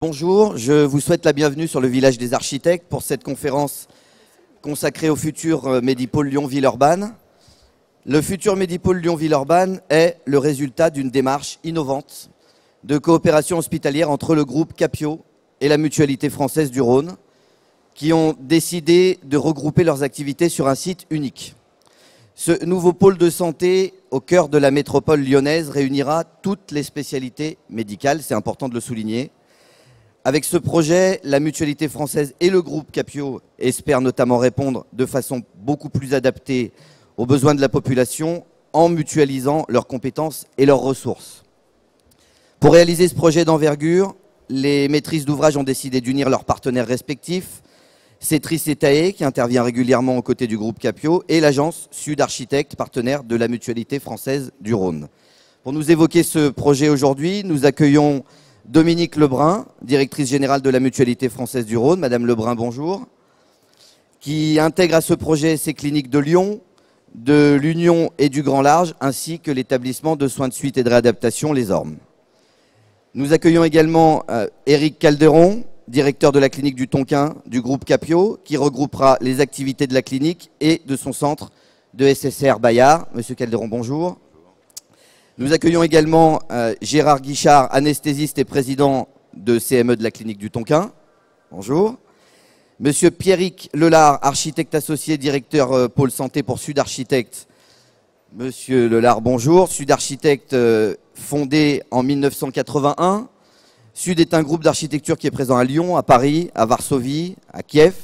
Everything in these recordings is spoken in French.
Bonjour, je vous souhaite la bienvenue sur le village des architectes pour cette conférence consacrée au futur Medipôle Lyon-Villeurbanne. Le futur Medipôle Lyon-Villeurbanne est le résultat d'une démarche innovante de coopération hospitalière entre le groupe Capio et la Mutualité française du Rhône, qui ont décidé de regrouper leurs activités sur un site unique. Ce nouveau pôle de santé au cœur de la métropole lyonnaise réunira toutes les spécialités médicales, c'est important de le souligner. Avec ce projet, la Mutualité française et le groupe Capio espèrent notamment répondre de façon beaucoup plus adaptée aux besoins de la population en mutualisant leurs compétences et leurs ressources. Pour réaliser ce projet d'envergure, les maîtrises d'ouvrage ont décidé d'unir leurs partenaires respectifs, Cetris et Taé, qui intervient régulièrement aux côtés du groupe Capio, et l'agence Sud Architecte, partenaire de la Mutualité française du Rhône. Pour nous évoquer ce projet aujourd'hui, nous accueillons Dominique Lebrun, directrice générale de la Mutualité française du Rhône. Madame Lebrun, bonjour. Qui intègre à ce projet ses cliniques de Lyon, de l'Union et du Grand Large, ainsi que l'établissement de soins de suite et de réadaptation, les Ormes. Nous accueillons également Éric Calderon, directeur de la clinique du Tonkin du groupe Capio, qui regroupera les activités de la clinique et de son centre de SSR Bayard. Monsieur Calderon, bonjour. Nous accueillons également Gérard Guichard, anesthésiste et président de CME de la clinique du Tonkin. Bonjour. Monsieur Pierrick Lelard, architecte associé, directeur pôle santé pour Sud Architecte. Monsieur Lelard, bonjour. Sud Architecte, fondé en 1981. Sud est un groupe d'architecture qui est présent à Lyon, à Paris, à Varsovie, à Kiev.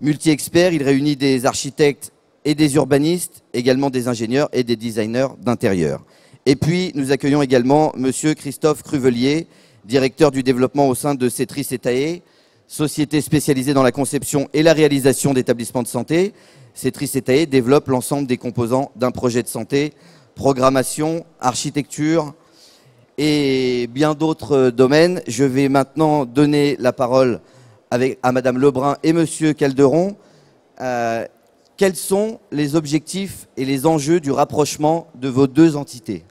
Multi-expert, il réunit des architectes et des urbanistes, également des ingénieurs et des designers d'intérieur. Et puis, nous accueillons également monsieur Christophe Cruvelier, directeur du développement au sein de Cetris et Taé, société spécialisée dans la conception et la réalisation d'établissements de santé. Cetris et Taé développe l'ensemble des composants d'un projet de santé, programmation, architecture et bien d'autres domaines. Je vais maintenant donner la parole à madame Lebrun et monsieur Calderon. Quels sont les objectifs et les enjeux du rapprochement de vos deux entités ?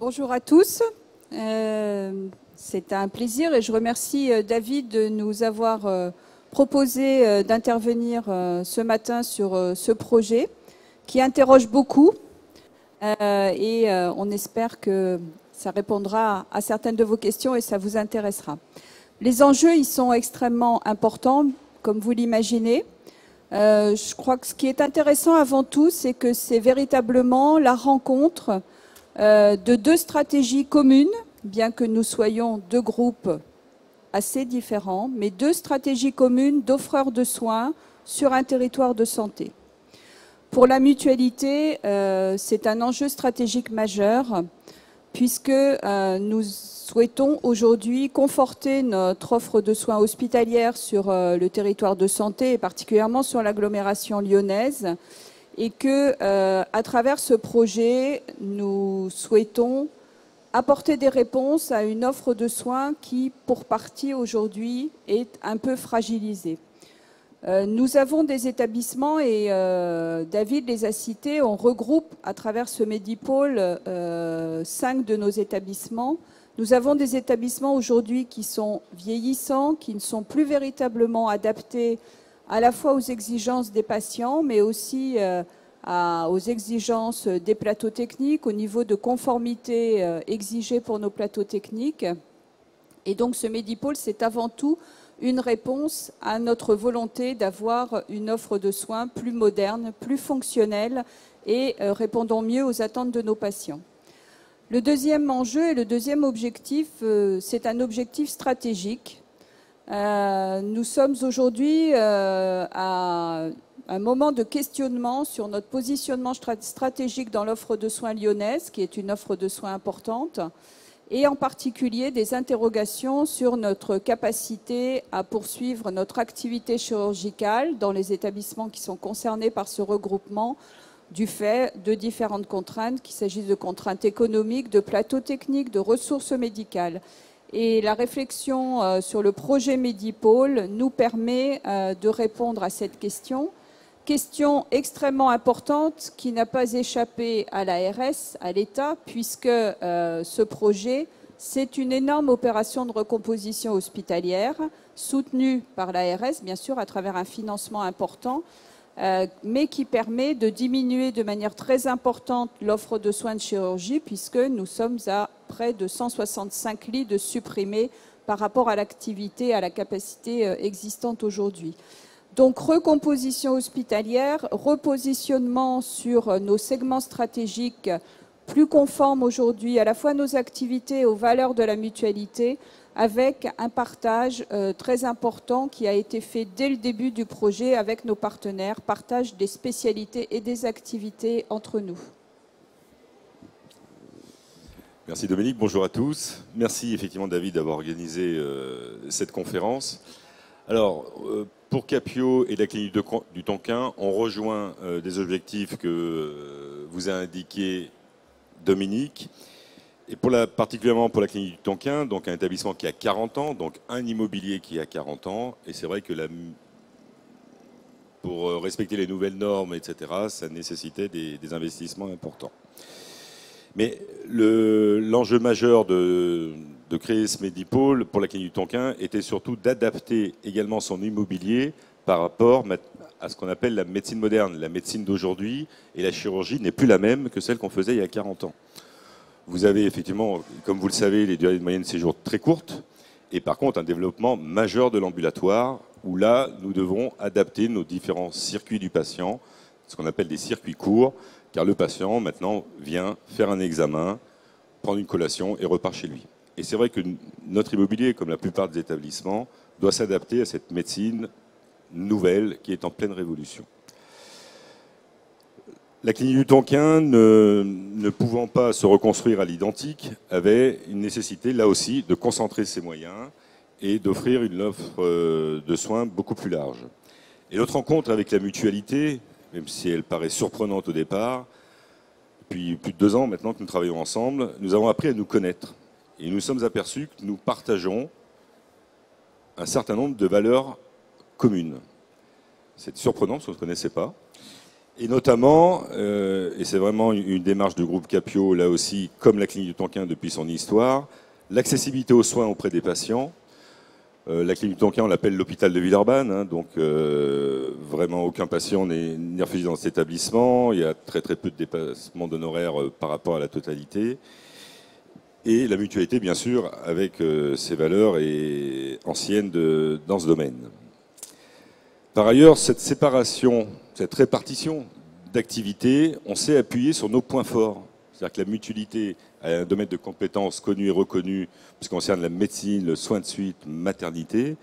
Bonjour à tous, c'est un plaisir et je remercie David de nous avoir proposé d'intervenir ce matin sur ce projet qui interroge beaucoup et on espère que ça répondra à certaines de vos questions et ça vous intéressera. Les enjeux, ils sont extrêmement importants, comme vous l'imaginez. Je crois que ce qui est intéressant avant tout, c'est que c'est véritablement la rencontre de deux stratégies communes, bien que nous soyons deux groupes assez différents, mais deux stratégies communes d'offreurs de soins sur un territoire de santé. Pour la mutualité, c'est un enjeu stratégique majeur, puisque nous souhaitons aujourd'hui conforter notre offre de soins hospitalière sur le territoire de santé, et particulièrement sur l'agglomération lyonnaise, et que, à travers ce projet, nous souhaitons apporter des réponses à une offre de soins qui, pour partie aujourd'hui, est un peu fragilisée. Nous avons des établissements, et David les a cités, on regroupe à travers ce Medipôle 5 de nos établissements. Nous avons des établissements aujourd'hui qui sont vieillissants, qui ne sont plus véritablement adaptés à la fois aux exigences des patients, mais aussi aux exigences des plateaux techniques, au niveau de conformité exigé pour nos plateaux techniques. Et donc ce Medipôle, c'est avant tout une réponse à notre volonté d'avoir une offre de soins plus moderne, plus fonctionnelle et répondant mieux aux attentes de nos patients. Le deuxième enjeu et le deuxième objectif, c'est un objectif stratégique. Nous sommes aujourd'hui à un moment de questionnement sur notre positionnement stratégique dans l'offre de soins lyonnaise, qui est une offre de soins importante, et en particulier des interrogations sur notre capacité à poursuivre notre activité chirurgicale dans les établissements qui sont concernés par ce regroupement du fait de différentes contraintes, qu'il s'agisse de contraintes économiques, de plateaux techniques, de ressources médicales. Et la réflexion sur le projet Medipôle nous permet de répondre à cette question. Question extrêmement importante qui n'a pas échappé à l'ARS, à l'État, puisque ce projet, c'est une énorme opération de recomposition hospitalière, soutenue par l'ARS, bien sûr, à travers un financement important, mais qui permet de diminuer de manière très importante l'offre de soins de chirurgie, puisque nous sommes à près de 165 lits de supprimés par rapport à l'activité, à la capacité existante aujourd'hui. Donc recomposition hospitalière, repositionnement sur nos segments stratégiques plus conformes aujourd'hui à la fois à nos activités et aux valeurs de la mutualité, avec un partage très important qui a été fait dès le début du projet avec nos partenaires, partage des spécialités et des activités entre nous. Merci Dominique, bonjour à tous. Merci effectivement David d'avoir organisé cette conférence. Alors, pour Capio et la clinique du Tonkin, on rejoint des objectifs que vous a indiqués Dominique. Et particulièrement pour la clinique du Tonkin, donc un établissement qui a 40 ans, donc un immobilier qui a 40 ans. Et c'est vrai que pour respecter les nouvelles normes, etc., ça nécessitait des investissements importants. Mais l'enjeu majeur de créer ce Medipôle pour la clinique du Tonkin était surtout d'adapter également son immobilier par rapport à ce qu'on appelle la médecine moderne. La médecine d'aujourd'hui et la chirurgie n'est plus la même que celle qu'on faisait il y a 40 ans. Vous avez effectivement, comme vous le savez, les durées de moyenne de séjour très courtes et par contre un développement majeur de l'ambulatoire où là, nous devons adapter nos différents circuits du patient, ce qu'on appelle des circuits courts, car le patient, maintenant, vient faire un examen, prendre une collation et repart chez lui. Et c'est vrai que notre immobilier, comme la plupart des établissements, doit s'adapter à cette médecine nouvelle qui est en pleine révolution. La clinique du Tonkin, ne pouvant pas se reconstruire à l'identique, avait une nécessité, là aussi, de concentrer ses moyens et d'offrir une offre de soins beaucoup plus large. Et notre rencontre avec la mutualité, même si elle paraît surprenante au départ, depuis plus de 2 ans maintenant que nous travaillons ensemble, nous avons appris à nous connaître. Et nous nous sommes aperçus que nous partageons un certain nombre de valeurs communes. C'est surprenant parce qu'on ne se connaissait pas. Et notamment, et c'est vraiment une démarche du groupe Capio, là aussi, comme la clinique du Tonkin depuis son histoire, l'accessibilité aux soins auprès des patients. La clinique du Tonkin, on l'appelle l'hôpital de Villeurbanne, hein, donc vraiment aucun patient n'est refusé dans cet établissement. Il y a très très peu de dépassements d'honoraires par rapport à la totalité. Et la mutualité, bien sûr, avec ses valeurs anciennes dans ce domaine. Par ailleurs, cette séparation, cette répartition d'activités, on s'est appuyé sur nos points forts. C'est-à-dire que la mutualité a un domaine de compétences connu et reconnu, ce qui concerne la médecine, le soin de suite, maternité,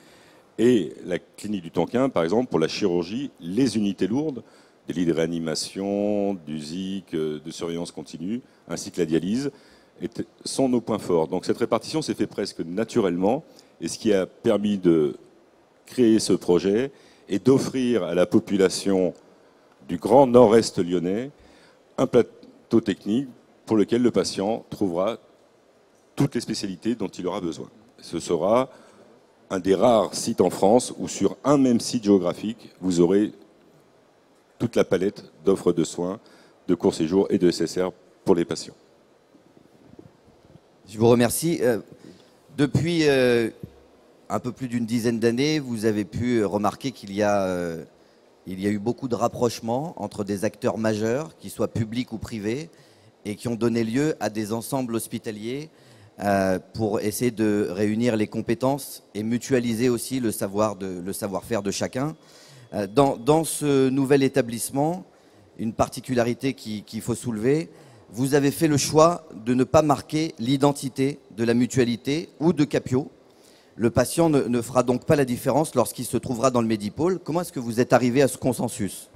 et la clinique du Tonkin, par exemple, pour la chirurgie, les unités lourdes, des lits de réanimation, d'USIC, de surveillance continue, ainsi que la dialyse, sont nos points forts. Donc cette répartition s'est faite presque naturellement, et ce qui a permis de créer ce projet et d'offrir à la population du grand nord-est lyonnais un plateau technique pour lequel le patient trouvera toutes les spécialités dont il aura besoin. Ce sera un des rares sites en France où sur un même site géographique, vous aurez toute la palette d'offres de soins, de court séjour et de SSR pour les patients. Je vous remercie. Depuis un peu plus d'une dizaine d'années, vous avez pu remarquer qu'il y a eu beaucoup de rapprochements entre des acteurs majeurs, qu'ils soient publics ou privés, et qui ont donné lieu à des ensembles hospitaliers pour essayer de réunir les compétences et mutualiser aussi le savoir-faire de chacun. Dans ce nouvel établissement, une particularité qu'il faut soulever, vous avez fait le choix de ne pas marquer l'identité de la mutualité ou de Capio. Le patient ne fera donc pas la différence lorsqu'il se trouvera dans le Medipôle. Comment est-ce que vous êtes arrivé à ce consensus ?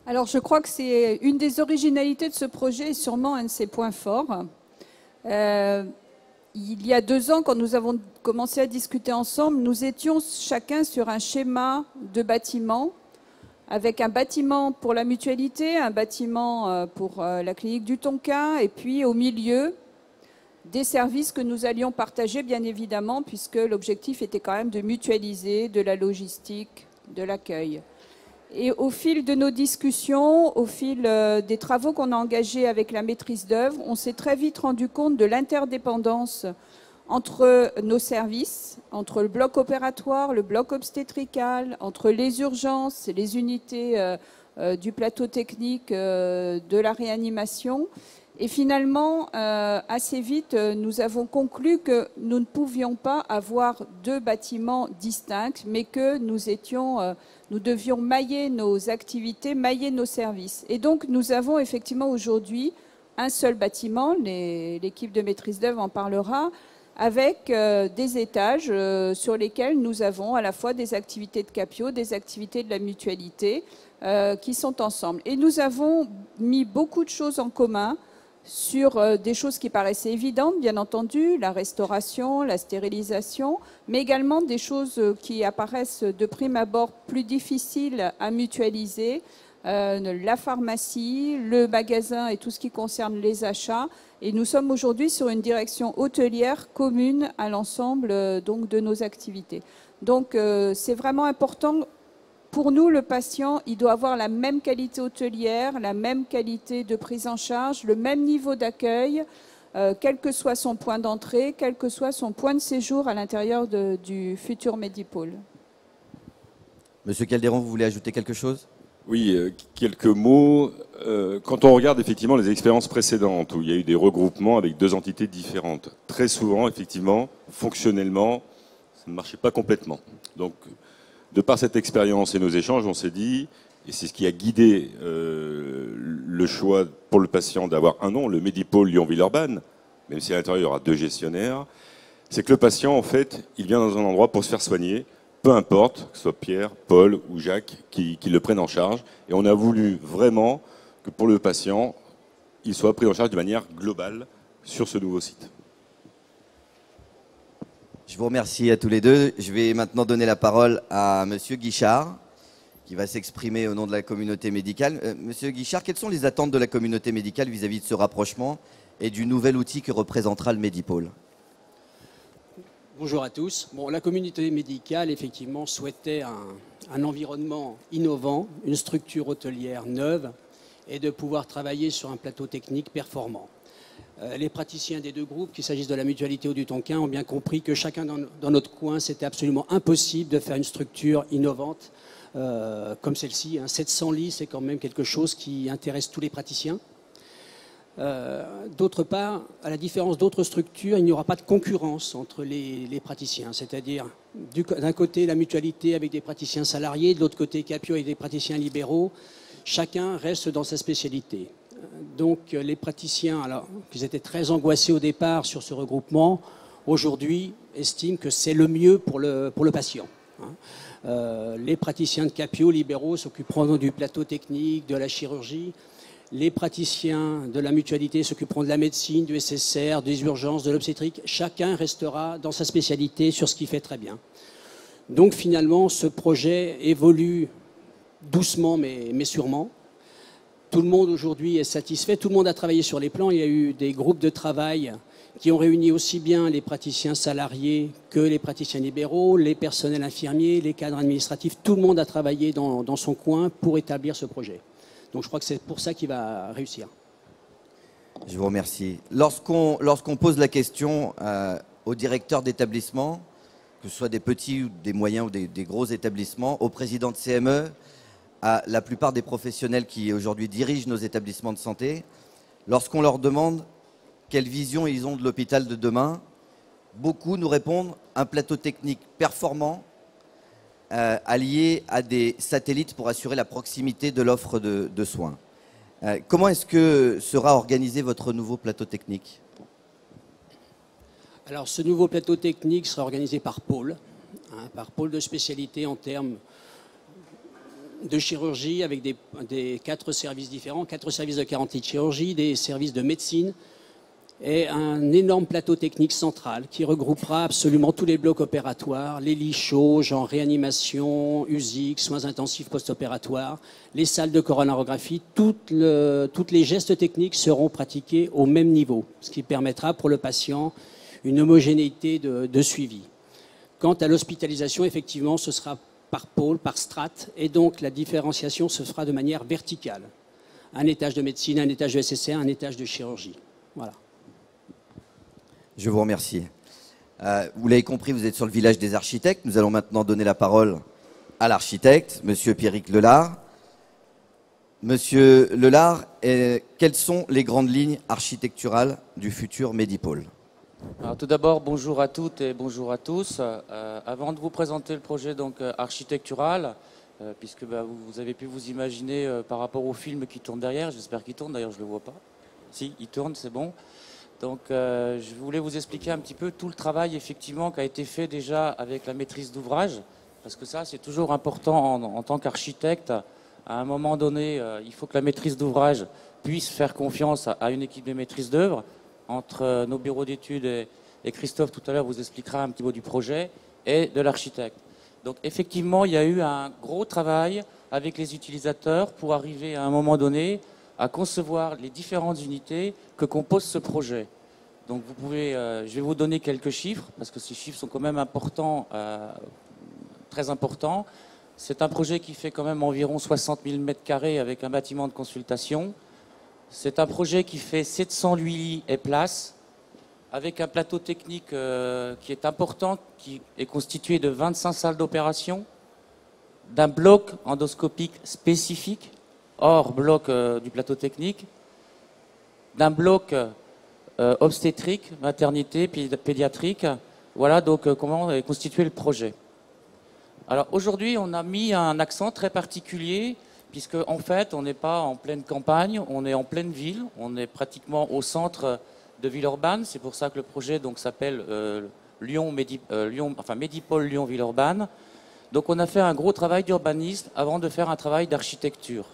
Alors, je crois que c'est une des originalités de ce projet et sûrement un de ses points forts. Il y a 2 ans, quand nous avons commencé à discuter ensemble, nous étions chacun sur un schéma de bâtiment, avec un bâtiment pour la mutualité, un bâtiment pour la clinique du Tonkin, et puis au milieu, des services que nous allions partager, bien évidemment, puisque l'objectif était quand même de mutualiser de la logistique, de l'accueil. Et au fil de nos discussions, au fil des travaux qu'on a engagés avec la maîtrise d'œuvre, on s'est très vite rendu compte de l'interdépendance entre nos services, entre le bloc opératoire, le bloc obstétrical, entre les urgences et les unités du plateau technique de la réanimation. Et finalement, assez vite, nous avons conclu que nous ne pouvions pas avoir deux bâtiments distincts, mais que nous devions mailler nos activités, mailler nos services. Et donc, nous avons effectivement aujourd'hui un seul bâtiment, l'équipe de maîtrise d'œuvre en parlera, avec des étages sur lesquels nous avons à la fois des activités de Capio, des activités de la mutualité qui sont ensemble. Et nous avons mis beaucoup de choses en commun sur des choses qui paraissaient évidentes, bien entendu, la restauration, la stérilisation, mais également des choses qui apparaissent de prime abord plus difficiles à mutualiser, la pharmacie, le magasin et tout ce qui concerne les achats. Et nous sommes aujourd'hui sur une direction hôtelière commune à l'ensemble donc de nos activités. Donc c'est vraiment important. Pour nous, le patient, il doit avoir la même qualité hôtelière, la même qualité de prise en charge, le même niveau d'accueil, quel que soit son point d'entrée, quel que soit son point de séjour à l'intérieur du futur Medipôle. Monsieur Calderon, vous voulez ajouter quelque chose ? Oui, quelques mots. Quand on regarde effectivement les expériences précédentes, où il y a eu des regroupements avec deux entités différentes, très souvent, effectivement, fonctionnellement, ça ne marchait pas complètement. Donc, de par cette expérience et nos échanges, on s'est dit, et c'est ce qui a guidé le choix pour le patient d'avoir un nom, le Medipôle Lyon-Villeurbanne, même si à l'intérieur il y aura deux gestionnaires, c'est que le patient, en fait, il vient dans un endroit pour se faire soigner, peu importe, que ce soit Pierre, Paul ou Jacques qui le prennent en charge. Et on a voulu vraiment que pour le patient, il soit pris en charge de manière globale sur ce nouveau site. Je vous remercie à tous les deux. Je vais maintenant donner la parole à Monsieur Guichard, qui va s'exprimer au nom de la communauté médicale. Monsieur Guichard, quelles sont les attentes de la communauté médicale vis-à-vis de ce rapprochement et du nouvel outil que représentera le Medipôle ? Bonjour à tous. Bon, la communauté médicale, effectivement, souhaitait un environnement innovant, une structure hôtelière neuve et de pouvoir travailler sur un plateau technique performant. Les praticiens des deux groupes, qu'il s'agisse de la mutualité ou du Tonkin, ont bien compris que chacun dans notre coin, c'était absolument impossible de faire une structure innovante comme celle-ci. 700 lits, c'est quand même quelque chose qui intéresse tous les praticiens. D'autre part, à la différence d'autres structures, il n'y aura pas de concurrence entre les praticiens. C'est-à-dire, d'un côté, la mutualité avec des praticiens salariés, de l'autre côté, Capio avec des praticiens libéraux. Chacun reste dans sa spécialité. Donc les praticiens, alors qu'ils étaient très angoissés au départ sur ce regroupement, aujourd'hui estiment que c'est le mieux pour le patient. Les praticiens de Capio libéraux s'occuperont du plateau technique, de la chirurgie. Les praticiens de la mutualité s'occuperont de la médecine, du SSR, des urgences, de l'obstétrique. Chacun restera dans sa spécialité sur ce qu'il fait très bien. Donc finalement, ce projet évolue doucement mais sûrement. Tout le monde aujourd'hui est satisfait, tout le monde a travaillé sur les plans. Il y a eu des groupes de travail qui ont réuni aussi bien les praticiens salariés que les praticiens libéraux, les personnels infirmiers, les cadres administratifs. Tout le monde a travaillé dans son coin pour établir ce projet. Donc je crois que c'est pour ça qu'il va réussir. Je vous remercie. Lorsqu'on pose la question aux directeurs d'établissements, que ce soit des petits ou des moyens ou des gros établissements, aux présidents de CME, à la plupart des professionnels qui aujourd'hui dirigent nos établissements de santé, lorsqu'on leur demande quelle vision ils ont de l'hôpital de demain, beaucoup nous répondent un plateau technique performant allié à des satellites pour assurer la proximité de l'offre de soins. Comment est-ce que sera organisé votre nouveau plateau technique ? Alors ce nouveau plateau technique sera organisé par pôle de spécialité en termes de chirurgie avec des 4 services différents, 4 services de garantie de chirurgie, des services de médecine et un énorme plateau technique central qui regroupera absolument tous les blocs opératoires, les lits chauds, genre réanimation, USIC, soins intensifs post-opératoires, les salles de coronarographie. Toutes les gestes techniques seront pratiqués au même niveau, ce qui permettra pour le patient une homogénéité de suivi. Quant à l'hospitalisation, effectivement, ce sera par pôle, par strate, et donc la différenciation se fera de manière verticale. Un étage de médecine, un étage de SSR, un étage de chirurgie. Voilà. Je vous remercie. Vous l'avez compris, vous êtes sur le village des architectes. Nous allons maintenant donner la parole à l'architecte, Monsieur Pierrick Lelard. Monsieur Lelard, quelles sont les grandes lignes architecturales du futur Medipôle? Alors, tout d'abord, bonjour à toutes et bonjour à tous. Avant de vous présenter le projet architectural, puisque vous avez pu vous imaginer par rapport au film qui tourne derrière, j'espère qu'il tourne, d'ailleurs je ne le vois pas. Si, il tourne, c'est bon. Donc je voulais vous expliquer un petit peu tout le travail effectivement qui a été fait déjà avec la maîtrise d'ouvrage, parce que ça c'est toujours important en tant qu'architecte. À un moment donné, il faut que la maîtrise d'ouvrage puisse faire confiance à une équipe de maîtrise d'œuvre. Entre nos bureaux d'études et Christophe tout à l'heure vous expliquera un petit peu du projet et de l'architecte. Donc effectivement, il y a eu un gros travail avec les utilisateurs pour arriver à un moment donné à concevoir les différentes unités que compose ce projet. Donc vous pouvez, je vais vous donner quelques chiffres, parce que ces chiffres sont quand même importants, très importants. C'est un projet qui fait quand même environ 60 000 m² avec un bâtiment de consultation. C'est un projet qui fait 708 lits et places, avec un plateau technique qui est important, qui est constitué de 25 salles d'opération, d'un bloc endoscopique spécifique, hors bloc du plateau technique, d'un bloc obstétrique, maternité, pédiatrique. Voilà donc comment est constitué le projet. Alors aujourd'hui, on a mis un accent très particulier, puisque en fait, on n'est pas en pleine campagne, on est en pleine ville, on est pratiquement au centre de Villeurbanne. C'est pour ça que le projet s'appelle Medipôle Lyon-Villeurbanne. Donc on a fait un gros travail d'urbanisme avant de faire un travail d'architecture.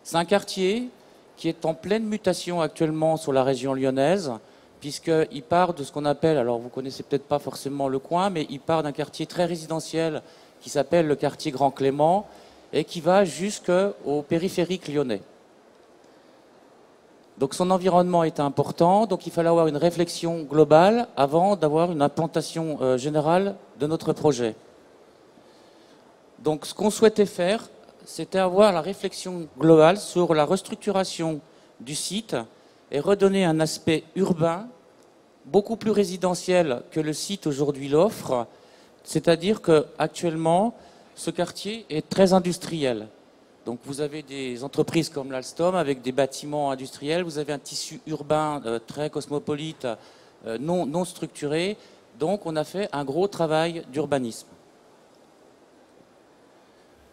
C'est un quartier qui est en pleine mutation actuellement sur la région lyonnaise, puisqu'il part de ce qu'on appelle, alors vous connaissez peut-être pas forcément le coin, mais il part d'un quartier très résidentiel qui s'appelle le quartier Grand Clément, et qui va jusqu'au périphérique lyonnais. Donc son environnement est important, donc il fallait avoir une réflexion globale avant d'avoir une implantation générale de notre projet. Donc ce qu'on souhaitait faire, c'était avoir la réflexion globale sur la restructuration du site et redonner un aspect urbain beaucoup plus résidentiel que le site aujourd'hui l'offre, c'est-à-dire qu'actuellement, ce quartier est très industriel. Donc vous avez des entreprises comme l'Alstom avec des bâtiments industriels, vous avez un tissu urbain très cosmopolite, non structuré. Donc on a fait un gros travail d'urbanisme.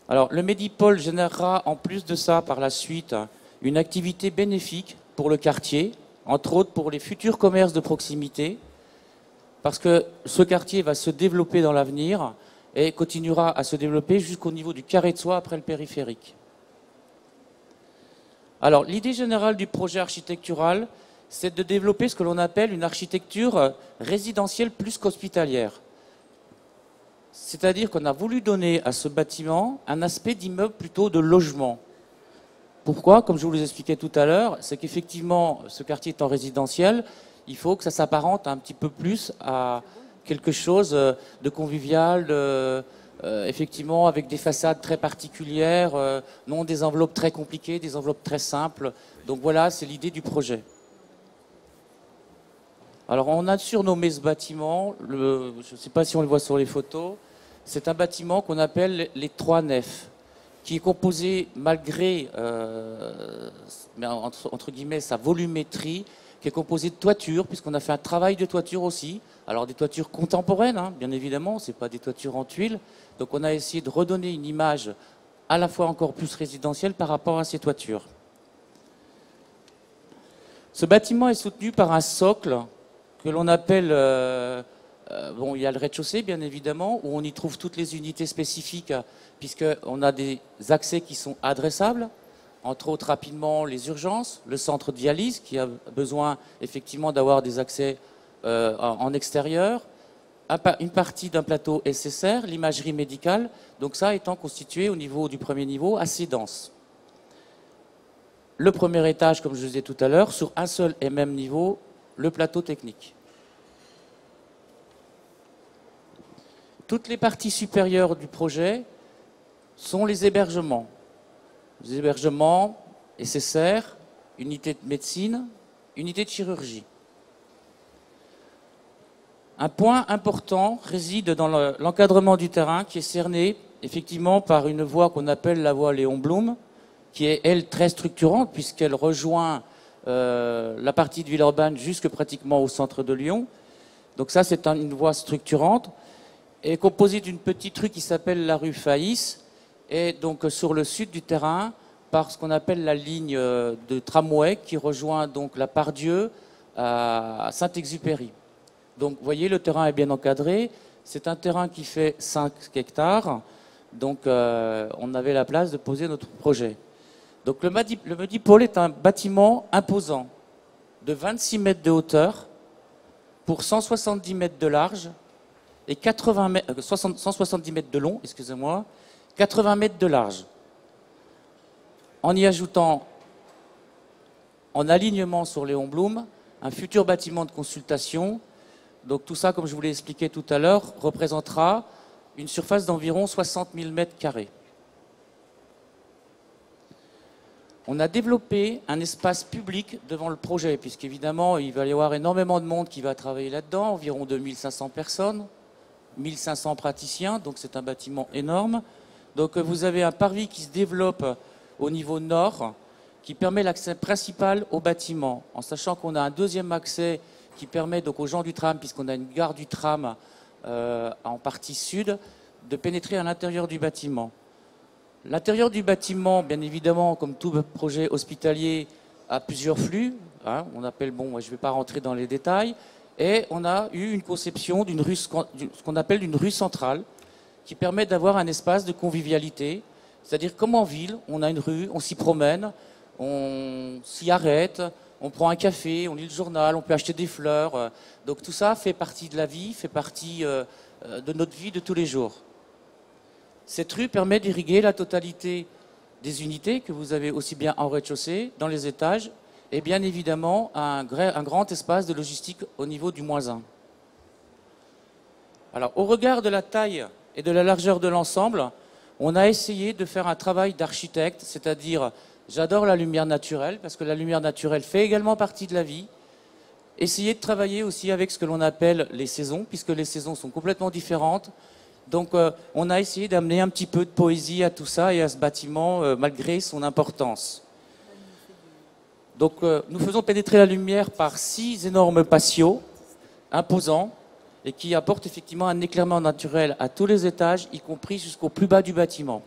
Alors le Medipôle générera en plus de ça par la suite une activité bénéfique pour le quartier, entre autres pour les futurs commerces de proximité, parce que ce quartier va se développer dans l'avenir et continuera à se développer jusqu'au niveau du carré de soie après le périphérique. Alors, l'idée générale du projet architectural, c'est de développer ce que l'on appelle une architecture résidentielle plus qu'hospitalière. C'est-à-dire qu'on a voulu donner à ce bâtiment un aspect d'immeuble plutôt de logement. Pourquoi? Comme je vous l'expliquais tout à l'heure, c'est qu'effectivement, ce quartier étant résidentiel, il faut que ça s'apparente un petit peu plus à quelque chose de convivial, effectivement avec des façades très particulières, non des enveloppes très compliquées, des enveloppes très simples. Donc voilà, c'est l'idée du projet. Alors on a surnommé ce bâtiment, je ne sais pas si on le voit sur les photos, c'est un bâtiment qu'on appelle les trois nefs, qui est composé malgré, entre guillemets, sa volumétrie, qui est composé de toitures, puisqu'on a fait un travail de toiture aussi. Alors des toitures contemporaines, hein, bien évidemment, ce n'est pas des toitures en tuiles. Donc on a essayé de redonner une image à la fois encore plus résidentielle par rapport à ces toitures. Ce bâtiment est soutenu par un socle que l'on appelle, bon, il y a le rez-de-chaussée bien évidemment, où on y trouve toutes les unités spécifiques, puisqu'on a des accès qui sont adressables, entre autres rapidement les urgences, le centre de dialyse qui a besoin effectivement d'avoir des accès en extérieur, une partie d'un plateau SSR, l'imagerie médicale, donc ça étant constitué au niveau du premier niveau assez dense. Le premier étage, comme je vous disais tout à l'heure, sur un seul et même niveau, le plateau technique. Toutes les parties supérieures du projet sont les hébergements. Les hébergements SSR, unité de médecine, unité de chirurgie. Un point important réside dans l'encadrement du terrain qui est cerné effectivement par une voie qu'on appelle la voie Léon Blum, qui est, elle, très structurante puisqu'elle rejoint la partie de Villeurbanne jusque pratiquement au centre de Lyon. Donc ça, c'est une voie structurante et composée d'une petite rue qui s'appelle la rue Faïs et donc sur le sud du terrain par ce qu'on appelle la ligne de tramway qui rejoint donc la Pardieu à Saint-Exupéry. Donc vous voyez, le terrain est bien encadré. C'est un terrain qui fait 5 hectares. Donc on avait la place de poser notre projet. Donc le Medipôle est un bâtiment imposant de 26 mètres de hauteur pour 170 mètres de large et 170 mètres de long, excusez-moi, 80 mètres de large. En y ajoutant, en alignement sur Léon Blum, un futur bâtiment de consultation. Donc tout ça, comme je vous l'ai expliqué tout à l'heure, représentera une surface d'environ 60 000 mètres carrés. On a développé un espace public devant le projet, puisqu'évidemment, il va y avoir énormément de monde qui va travailler là-dedans, environ 2500 personnes, 1500 praticiens, donc c'est un bâtiment énorme. Donc vous avez un parvis qui se développe au niveau nord, qui permet l'accès principal au bâtiment, en sachant qu'on a un deuxième accès qui permet donc aux gens du tram, puisqu'on a une gare du tram en partie sud, de pénétrer à l'intérieur du bâtiment. L'intérieur du bâtiment, bien évidemment, comme tout projet hospitalier, a plusieurs flux. Hein, on appelle, bon, je ne vais pas rentrer dans les détails. Et on a eu une conception d'une rue, ce qu'on appelle une rue centrale, qui permet d'avoir un espace de convivialité. C'est-à-dire comme en ville, on a une rue, on s'y promène, on s'y arrête, on prend un café, on lit le journal, on peut acheter des fleurs. Donc tout ça fait partie de la vie, fait partie de notre vie de tous les jours. Cette rue permet d'irriguer la totalité des unités que vous avez aussi bien en rez-de-chaussée, dans les étages, et bien évidemment un grand espace de logistique au niveau du -1. Alors, au regard de la taille et de la largeur de l'ensemble, on a essayé de faire un travail d'architecte, c'est-à-dire, j'adore la lumière naturelle, parce que la lumière naturelle fait également partie de la vie. Essayer de travailler aussi avec ce que l'on appelle les saisons, puisque les saisons sont complètement différentes. Donc on a essayé d'amener un petit peu de poésie à tout ça et à ce bâtiment, malgré son importance. Donc nous faisons pénétrer la lumière par 6 énormes patios imposants et qui apportent effectivement un éclairement naturel à tous les étages, y compris jusqu'au plus bas du bâtiment.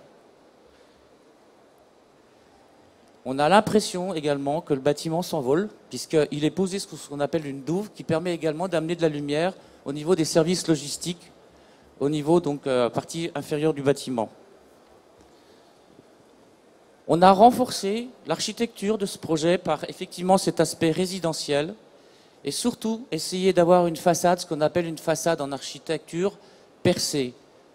On a l'impression également que le bâtiment s'envole, puisqu'il est posé sur ce qu'on appelle une douve, qui permet également d'amener de la lumière au niveau des services logistiques, au niveau, donc, partie inférieure du bâtiment. On a renforcé l'architecture de ce projet par effectivement cet aspect résidentiel et surtout essayer d'avoir une façade, ce qu'on appelle une façade en architecture percée.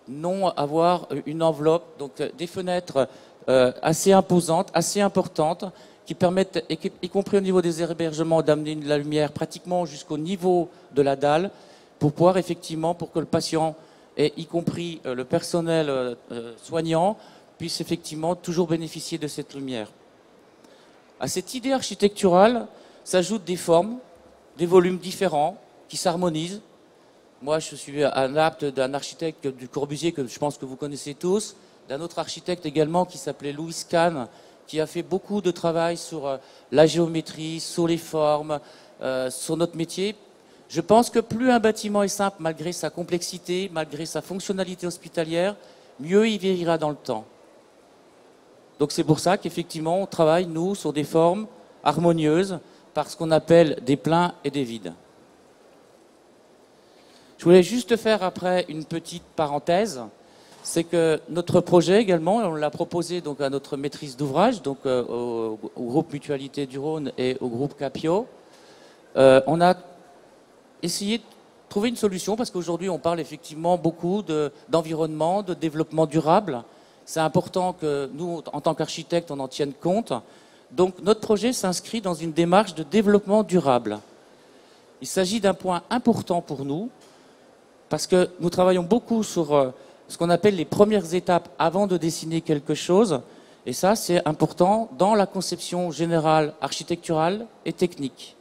Non avoir une enveloppe, donc des fenêtres assez imposantes, assez importantes, qui permettent, y compris au niveau des hébergements, d'amener de la lumière pratiquement jusqu'au niveau de la dalle pour pouvoir effectivement, pour que le patient et y compris le personnel soignant, puisse effectivement toujours bénéficier de cette lumière. À cette idée architecturale s'ajoutent des formes, des volumes différents qui s'harmonisent. Moi, je suis un apte d'un architecte du Corbusier que je pense que vous connaissez tous, d'un autre architecte également qui s'appelait Louis Kahn, qui a fait beaucoup de travail sur la géométrie, sur les formes, sur notre métier. Je pense que plus un bâtiment est simple, malgré sa complexité, malgré sa fonctionnalité hospitalière, mieux il vieillira dans le temps. Donc c'est pour ça qu'effectivement, on travaille, nous, sur des formes harmonieuses, par ce qu'on appelle des pleins et des vides. Je voulais juste faire après une petite parenthèse, c'est que notre projet également, on l'a proposé donc à notre maîtrise d'ouvrage, donc au groupe Mutualité du Rhône et au groupe Capio. On a essayé de trouver une solution, parce qu'aujourd'hui on parle effectivement beaucoup d'environnement, de développement durable. C'est important que nous, en tant qu'architectes, on en tienne compte. Donc notre projet s'inscrit dans une démarche de développement durable. Il s'agit d'un point important pour nous. parce que nous travaillons beaucoup sur ce qu'on appelle les premières étapes avant de dessiner quelque chose. Et ça, c'est important dans la conception générale, architecturale et technique.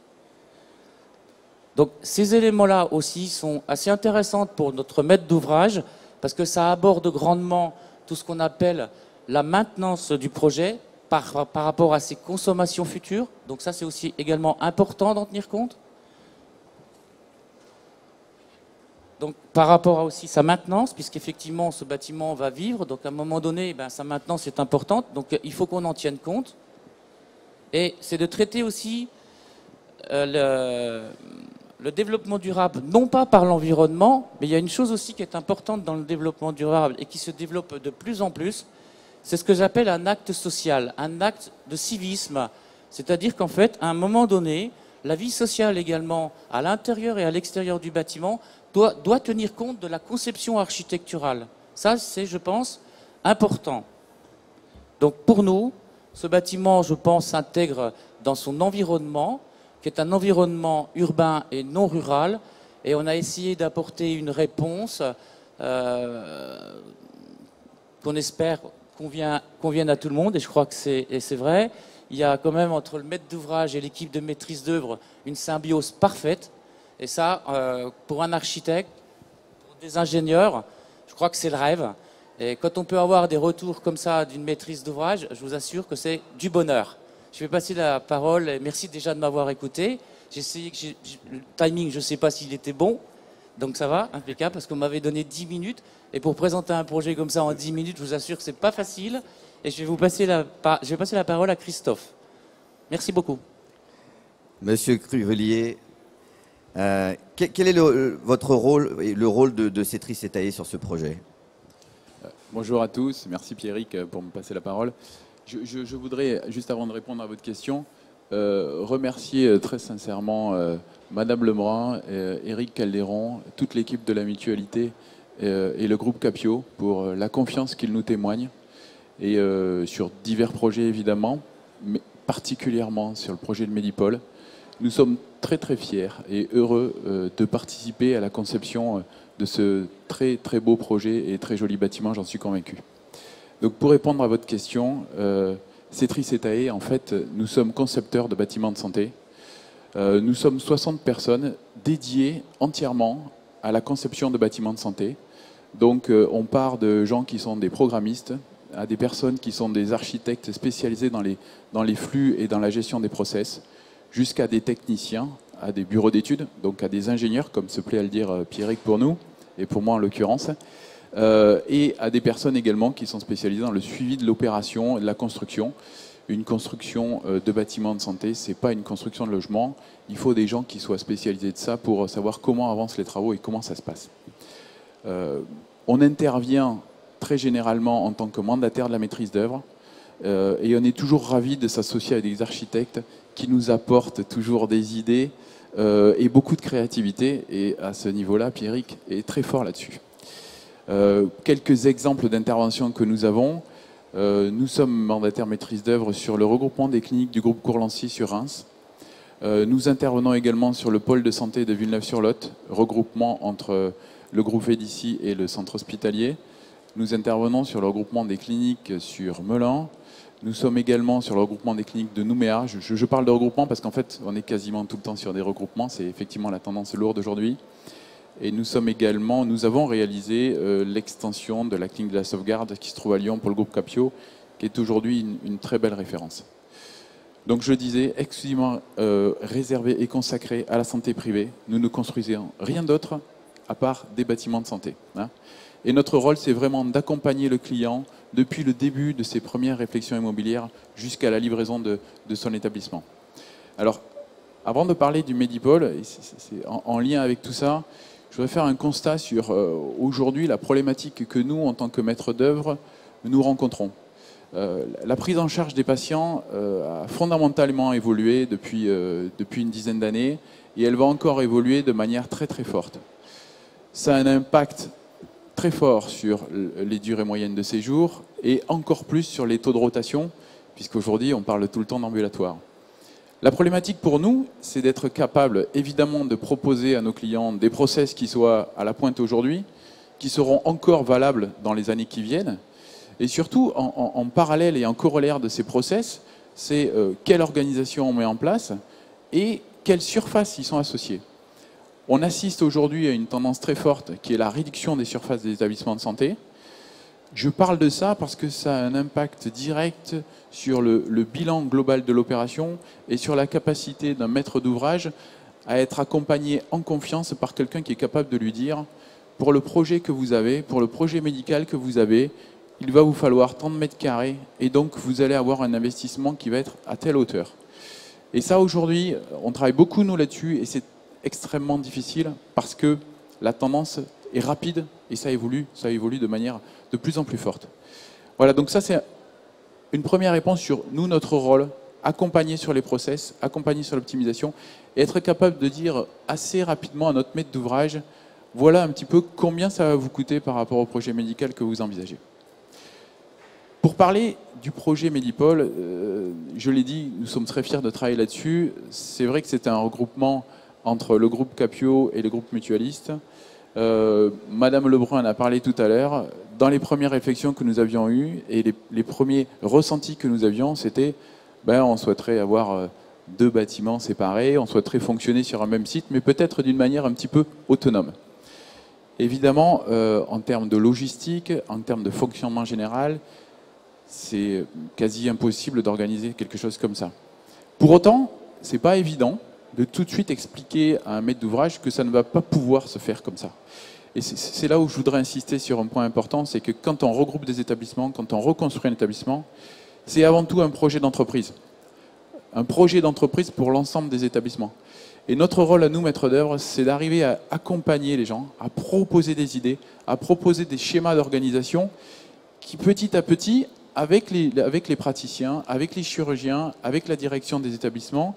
Donc ces éléments-là aussi sont assez intéressants pour notre maître d'ouvrage, parce que ça aborde grandement tout ce qu'on appelle la maintenance du projet par rapport à ses consommations futures. Donc ça, c'est aussi également important d'en tenir compte. Donc, par rapport à aussi sa maintenance, puisqu'effectivement ce bâtiment va vivre, donc à un moment donné, sa maintenance est importante, donc il faut qu'on en tienne compte. Et c'est de traiter aussi le développement durable, non pas par l'environnement, mais il y a une chose aussi qui est importante dans le développement durable et qui se développe de plus en plus, c'est ce que j'appelle un acte social, un acte de civisme. C'est-à-dire qu'en fait, à un moment donné, la vie sociale également, à l'intérieur et à l'extérieur du bâtiment, doit tenir compte de la conception architecturale. Ça, c'est, je pense, important. Donc pour nous, ce bâtiment, je pense, s'intègre dans son environnement, qui est un environnement urbain et non rural, et on a essayé d'apporter une réponse qu'on espère convienne à tout le monde, et je crois que c'est vrai. Il y a quand même entre le maître d'ouvrage et l'équipe de maîtrise d'œuvre une symbiose parfaite. Et ça, pour un architecte, pour des ingénieurs, je crois que c'est le rêve. Et quand on peut avoir des retours comme ça d'une maîtrise d'ouvrage, je vous assure que c'est du bonheur. Je vais passer la parole. Merci déjà de m'avoir écouté. J'ai essayé, le timing, je ne sais pas s'il était bon. Donc ça va, impeccable, parce qu'on m'avait donné 10 minutes. Et pour présenter un projet comme ça en 10 minutes, je vous assure que ce n'est pas facile. Et je vais passer la parole à Christophe. Merci beaucoup. Monsieur Cruvelier, quel est votre rôle et le rôle de Cetris et Taillé sur ce projet? Bonjour à tous, merci Pierrick pour me passer la parole. Je voudrais, juste avant de répondre à votre question, remercier très sincèrement Madame Lebrun, Éric Calderon, toute l'équipe de la Mutualité et le groupe Capio pour la confiance qu'ils nous témoignent, et sur divers projets évidemment, mais particulièrement sur le projet de Medipôle. Nous sommes très très fiers et heureux de participer à la conception de ce très très beau projet et très joli bâtiment, j'en suis convaincu. Donc pour répondre à votre question, Cetris et Taillé, en fait, nous sommes concepteurs de bâtiments de santé. Nous sommes 60 personnes dédiées entièrement à la conception de bâtiments de santé. Donc on part de gens qui sont des programmistes, à des personnes qui sont des architectes spécialisés dans les flux et dans la gestion des process, jusqu'à des techniciens, à des bureaux d'études, donc à des ingénieurs, comme se plaît à le dire Pierrick pour nous, et pour moi en l'occurrence, et à des personnes également qui sont spécialisées dans le suivi de l'opération et de la construction. Une construction de bâtiments de santé, ce n'est pas une construction de logement. Il faut des gens qui soient spécialisés de ça pour savoir comment avancent les travaux et comment ça se passe. On intervient très généralement en tant que mandataire de la maîtrise d'œuvre, et on est toujours ravis de s'associer avec des architectes qui nous apportent toujours des idées et beaucoup de créativité. Et à ce niveau-là, Pierrick est très fort là-dessus. Quelques exemples d'interventions que nous avons. Nous sommes mandataires maîtrise d'œuvre sur le regroupement des cliniques du groupe Courlancy sur Reims. Nous intervenons également sur le pôle de santé de Villeneuve-sur-Lot, regroupement entre le groupe Védici et le centre hospitalier. Nous intervenons sur le regroupement des cliniques sur Melun. Nous sommes également sur le regroupement des cliniques de Nouméa. Je parle de regroupement parce qu'en fait, on est quasiment tout le temps sur des regroupements. C'est effectivement la tendance lourde aujourd'hui. Et nous avons réalisé l'extension de la clinique de la sauvegarde qui se trouve à Lyon pour le groupe Capio, qui est aujourd'hui une très belle référence. Donc je disais, exclusivement réservé et consacré à la santé privée. Nous ne construisons rien d'autre à part des bâtiments de santé. Et notre rôle, c'est vraiment d'accompagner le client depuis le début de ses premières réflexions immobilières jusqu'à la livraison de son établissement. Alors, avant de parler du Medipôle, c'est en lien avec tout ça, je voudrais faire un constat sur aujourd'hui la problématique que nous, en tant que maîtres d'œuvre, nous rencontrons. La prise en charge des patients a fondamentalement évolué depuis une dizaine d'années, et elle va encore évoluer de manière très très forte. Ça a un impact très fort sur les durées moyennes de séjour et encore plus sur les taux de rotation, puisqu'aujourd'hui on parle tout le temps d'ambulatoire. La problématique pour nous, c'est d'être capable, évidemment, de proposer à nos clients des process qui soient à la pointe aujourd'hui, qui seront encore valables dans les années qui viennent. Et surtout, en parallèle et en corollaire de ces process, c'est quelle organisation on met en place et quelles surfaces y sont associées. On assiste aujourd'hui à une tendance très forte qui est la réduction des surfaces des établissements de santé. Je parle de ça parce que ça a un impact direct sur le bilan global de l'opération et sur la capacité d'un maître d'ouvrage à être accompagné en confiance par quelqu'un qui est capable de lui dire pour le projet que vous avez, pour le projet médical que vous avez, il va vous falloir tant de mètres carrés et donc vous allez avoir un investissement qui va être à telle hauteur. Et ça aujourd'hui, on travaille beaucoup nous là-dessus et c'est extrêmement difficile parce que la tendance est rapide et ça évolue de manière de plus en plus forte. Voilà, donc ça c'est une première réponse sur nous, notre rôle, accompagner sur les process, accompagner sur l'optimisation et être capable de dire assez rapidement à notre maître d'ouvrage, voilà un petit peu combien ça va vous coûter par rapport au projet médical que vous envisagez. Pour parler du projet Medipôle, je l'ai dit, nous sommes très fiers de travailler là-dessus. C'est vrai que c'est un regroupement entre le groupe Capio et le groupe mutualiste. Madame Lebrun en a parlé tout à l'heure. Dans les premières réflexions que nous avions eues et les premiers ressentis que nous avions, c'était on souhaiterait avoir 2 bâtiments séparés, on souhaiterait fonctionner sur un même site, mais peut-être d'une manière un petit peu autonome. Évidemment, en termes de logistique, en termes de fonctionnement général, c'est quasi impossible d'organiser quelque chose comme ça. Pour autant, c'est pas évident de tout de suite expliquer à un maître d'ouvrage que ça ne va pas pouvoir se faire comme ça. Et c'est là où je voudrais insister sur un point important, c'est que quand on regroupe des établissements, quand on reconstruit un établissement, c'est avant tout un projet d'entreprise. Un projet d'entreprise pour l'ensemble des établissements. Et notre rôle à nous, maîtres d'œuvre, c'est d'arriver à accompagner les gens, à proposer des idées, à proposer des schémas d'organisation qui, petit à petit, avec les praticiens, avec les chirurgiens, avec la direction des établissements,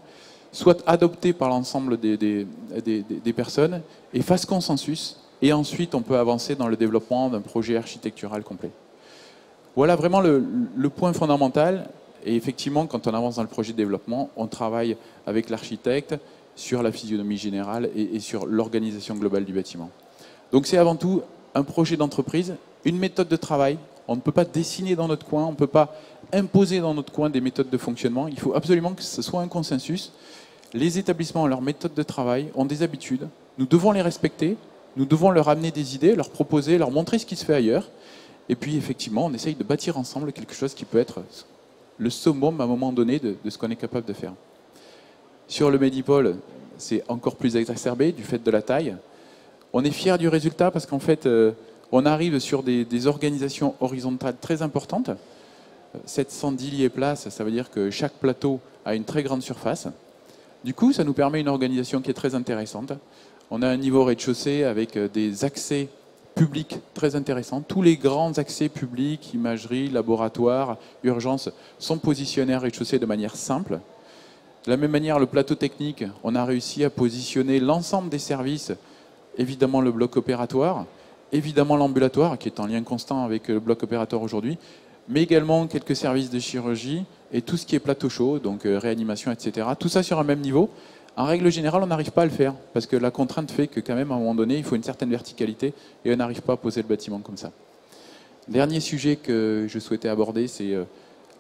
soient adoptés par l'ensemble des personnes et fassent consensus. Et ensuite, on peut avancer dans le développement d'un projet architectural complet. Voilà vraiment le point fondamental. Et effectivement, quand on avance dans le projet de développement, on travaille avec l'architecte sur la physionomie générale et sur l'organisation globale du bâtiment. Donc c'est avant tout un projet d'entreprise, une méthode de travail. On ne peut pas dessiner dans notre coin, on ne peut pas imposer dans notre coin des méthodes de fonctionnement. Il faut absolument que ce soit un consensus. Les établissements ont leur méthode de travail, ont des habitudes. Nous devons les respecter, nous devons leur amener des idées, leur proposer, leur montrer ce qui se fait ailleurs. Et puis effectivement, on essaye de bâtir ensemble quelque chose qui peut être le summum à un moment donné de ce qu'on est capable de faire. Sur le Medipôle, c'est encore plus exacerbé du fait de la taille. On est fiers du résultat parce qu'en fait, on arrive sur des organisations horizontales très importantes. 710 lits et places, ça veut dire que chaque plateau a une très grande surface. Du coup, ça nous permet une organisation qui est très intéressante. On a un niveau rez-de-chaussée avec des accès publics très intéressants. Tous les grands accès publics, imagerie, laboratoire, urgence, sont positionnés à rez-de-chaussée de manière simple. De la même manière, le plateau technique, on a réussi à positionner l'ensemble des services, évidemment le bloc opératoire, évidemment l'ambulatoire, qui est en lien constant avec le bloc opératoire aujourd'hui, mais également quelques services de chirurgie et tout ce qui est plateau chaud, donc réanimation, etc. Tout ça sur un même niveau. En règle générale, on n'arrive pas à le faire, parce que la contrainte fait que quand même, à un moment donné, il faut une certaine verticalité, et on n'arrive pas à poser le bâtiment comme ça. Dernier sujet que je souhaitais aborder, c'est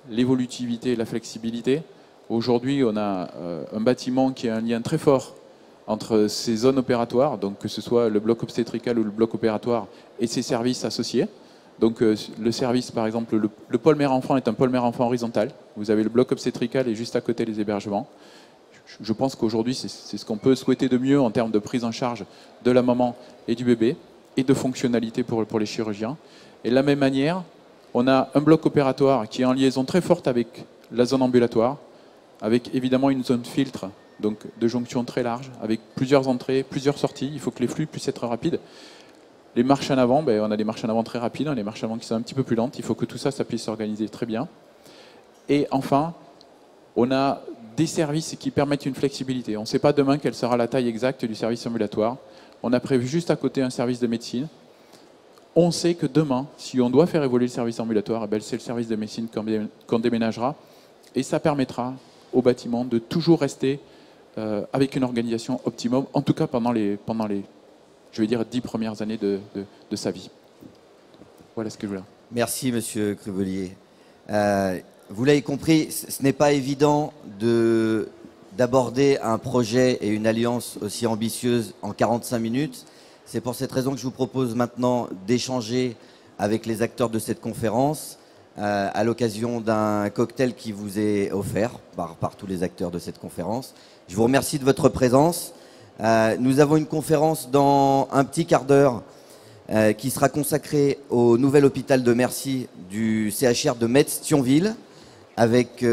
l'évolutivité et la flexibilité. Aujourd'hui, on a un bâtiment qui a un lien très fort entre ces zones opératoires, donc que ce soit le bloc obstétrical ou le bloc opératoire, et ses services associés. Donc le service, par exemple, le pôle mère-enfant est un pôle mère-enfant horizontal. Vous avez le bloc obstétrical et juste à côté les hébergements. Je pense qu'aujourd'hui, c'est ce qu'on peut souhaiter de mieux en termes de prise en charge de la maman et du bébé et de fonctionnalité pour les chirurgiens. Et de la même manière, on a un bloc opératoire qui est en liaison très forte avec la zone ambulatoire, avec évidemment une zone filtre, donc de jonction très large, avec plusieurs entrées, plusieurs sorties. Il faut que les flux puissent être rapides. Les marches en avant, on a des marches en avant très rapides, on a des marches en avant qui sont un petit peu plus lentes. Il faut que tout ça, ça puisse s'organiser très bien. Et enfin, on a des services qui permettent une flexibilité. On ne sait pas demain quelle sera la taille exacte du service ambulatoire. On a prévu juste à côté un service de médecine. On sait que demain, si on doit faire évoluer le service ambulatoire, c'est le service de médecine qu'on déménagera. Et ça permettra au bâtiment de toujours rester avec une organisation optimum, en tout cas pendant les je vais dire, 10 premières années de sa vie. Voilà ce que je voulais. Merci, Monsieur Cruvelier. Vous l'avez compris, ce n'est pas évident d'aborder un projet et une alliance aussi ambitieuse en 45 minutes. C'est pour cette raison que je vous propose maintenant d'échanger avec les acteurs de cette conférence à l'occasion d'un cocktail qui vous est offert par tous les acteurs de cette conférence. Je vous remercie de votre présence. Nous avons une conférence dans un petit quart d'heure qui sera consacrée au nouvel hôpital de Mercy du CHR de Metz-Thionville avec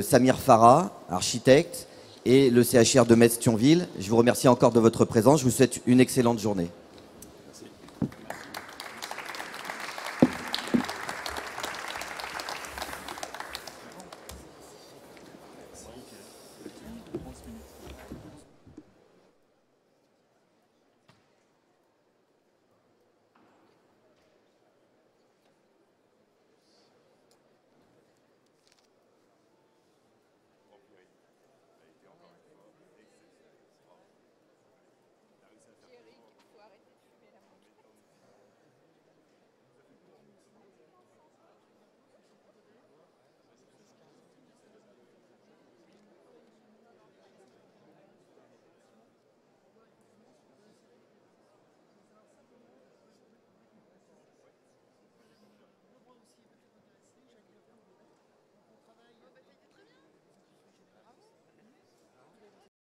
Samir Farah, architecte, et le CHR de Metz-Thionville. Je vous remercie encore de votre présence. Je vous souhaite une excellente journée.